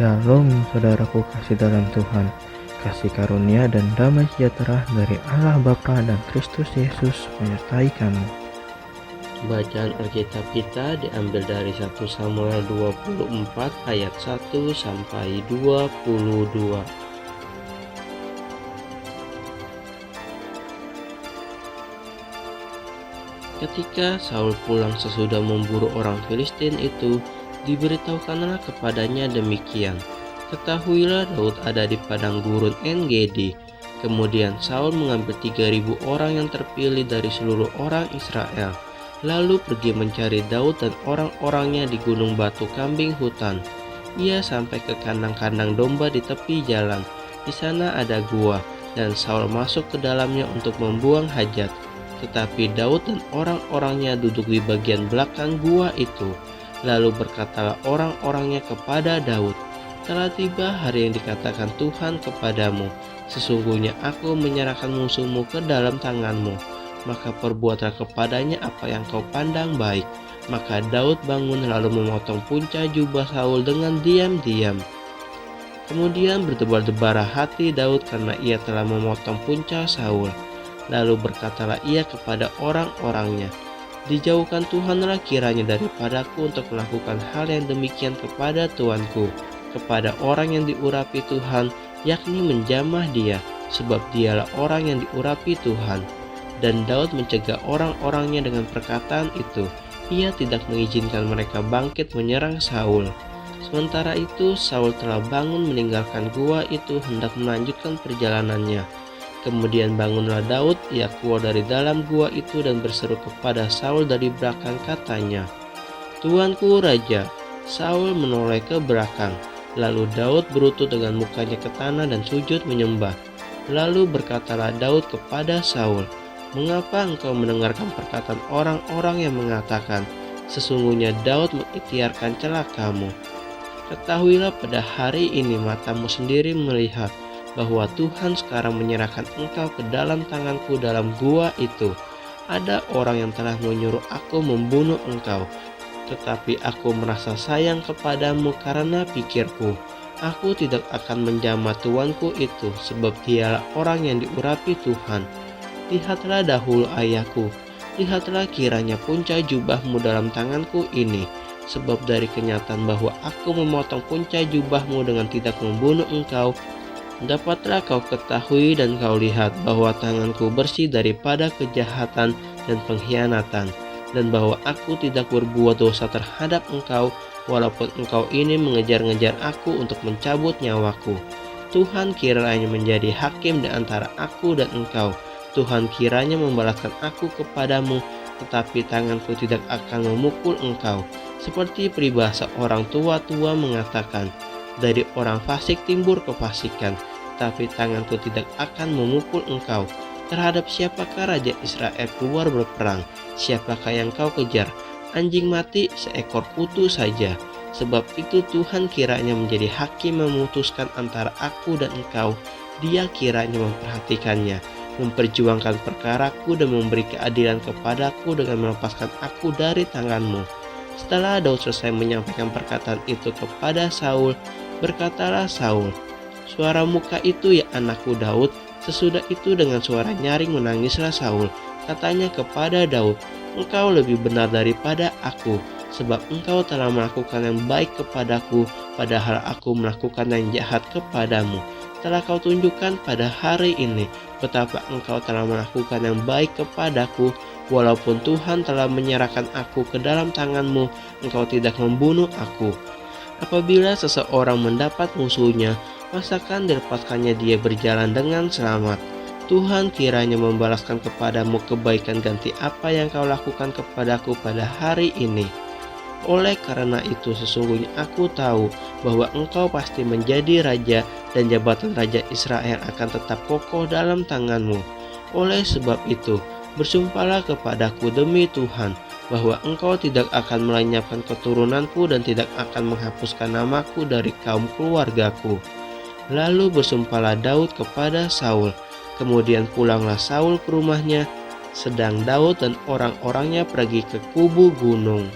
Shalom saudaraku kasih dalam Tuhan, kasih karunia dan damai sejahtera dari Allah Bapa dan Kristus Yesus menyertai kamu. Bacaan Alkitab kita diambil dari 1 Samuel 24 ayat 1 sampai 22. Ketika Saul pulang sesudah memburu orang Filistin itu, diberitahukanlah kepadanya demikian. Ketahuilah Daud ada di padang gurun En-Gedi. Kemudian Saul mengambil 3.000 orang yang terpilih dari seluruh orang Israel, lalu pergi mencari Daud dan orang-orangnya di gunung batu kambing hutan. Ia sampai ke kandang-kandang domba di tepi jalan. Di sana ada gua, dan Saul masuk ke dalamnya untuk membuang hajat. Tetapi Daud dan orang-orangnya duduk di bagian belakang gua itu. Lalu berkatalah orang-orangnya kepada Daud, "Telah tiba hari yang dikatakan Tuhan kepadamu, sesungguhnya aku menyerahkan musuhmu ke dalam tanganmu. Maka perbuatlah kepadanya apa yang kau pandang baik." Maka Daud bangun lalu memotong punca jubah Saul dengan diam-diam. Kemudian berdebar-debarlah hati Daud karena ia telah memotong punca Saul. Lalu berkatalah ia kepada orang-orangnya, "Dijauhkan Tuhanlah kiranya daripadaku untuk melakukan hal yang demikian kepada tuanku, kepada orang yang diurapi Tuhan, yakni menjamah dia, sebab dialah orang yang diurapi Tuhan." Dan Daud mencegah orang-orangnya dengan perkataan itu. Ia tidak mengizinkan mereka bangkit menyerang Saul. Sementara itu Saul telah bangun meninggalkan gua itu hendak melanjutkan perjalanannya. Kemudian bangunlah Daud, ia keluar dari dalam gua itu dan berseru kepada Saul dari belakang, katanya, "Tuanku Raja." Saul menoleh ke belakang. Lalu Daud berlutut dengan mukanya ke tanah dan sujud menyembah. Lalu berkatalah Daud kepada Saul, "Mengapa engkau mendengarkan perkataan orang-orang yang mengatakan, sesungguhnya Daud mengikhtiarkan celakamu? Ketahuilah pada hari ini matamu sendiri melihat bahwa Tuhan sekarang menyerahkan engkau ke dalam tanganku dalam gua itu. Ada orang yang telah menyuruh aku membunuh engkau, tetapi aku merasa sayang kepadamu karena pikirku, aku tidak akan menjamah tuanku itu, sebab dialah orang yang diurapi Tuhan. Lihatlah dahulu ayahku, lihatlah kiranya punca jubahmu dalam tanganku ini, sebab dari kenyataan bahwa aku memotong punca jubahmu dengan tidak membunuh engkau, dapatlah kau ketahui dan kau lihat bahwa tanganku bersih daripada kejahatan dan pengkhianatan, dan bahwa aku tidak berbuat dosa terhadap engkau, walaupun engkau ini mengejar-ngejar aku untuk mencabut nyawaku. Tuhan kiranya menjadi hakim di antara aku dan engkau. Tuhan kiranya membalaskan aku kepadamu, tetapi tanganku tidak akan memukul engkau." Seperti peribahasa orang tua-tua mengatakan, "Dari orang fasik timbul kefasikan, tapi tanganku tidak akan memukul engkau." Terhadap siapakah Raja Israel keluar berperang? Siapakah yang kau kejar? Anjing mati seekor kutu saja. Sebab itu Tuhan kiranya menjadi hakim memutuskan antara aku dan engkau. Dia kiranya memperhatikannya, memperjuangkan perkaraku dan memberi keadilan kepadaku dengan melepaskan aku dari tanganmu. Setelah Daud selesai menyampaikan perkataan itu kepada Saul, berkatalah Saul, "Suara muka itu ya anakku Daud." Sesudah itu dengan suara nyaring menangislah Saul. Katanya kepada Daud, "Engkau lebih benar daripada aku, sebab engkau telah melakukan yang baik kepadaku, padahal aku melakukan yang jahat kepadamu. Telah kau tunjukkan pada hari ini betapa engkau telah melakukan yang baik kepadaku. Walaupun Tuhan telah menyerahkan aku ke dalam tanganmu, engkau tidak membunuh aku. Apabila seseorang mendapat musuhnya, masakan dilepaskannya dia berjalan dengan selamat. Tuhan kiranya membalaskan kepadamu kebaikan ganti apa yang kau lakukan kepadaku pada hari ini. Oleh karena itu sesungguhnya aku tahu bahwa engkau pasti menjadi raja, dan jabatan Raja Israel akan tetap kokoh dalam tanganmu. Oleh sebab itu, bersumpahlah kepadaku demi Tuhan, bahwa engkau tidak akan melenyapkan keturunanku dan tidak akan menghapuskan namaku dari kaum keluargaku." Lalu bersumpahlah Daud kepada Saul. Kemudian pulanglah Saul ke rumahnya, sedang Daud dan orang-orangnya pergi ke kubu gunung.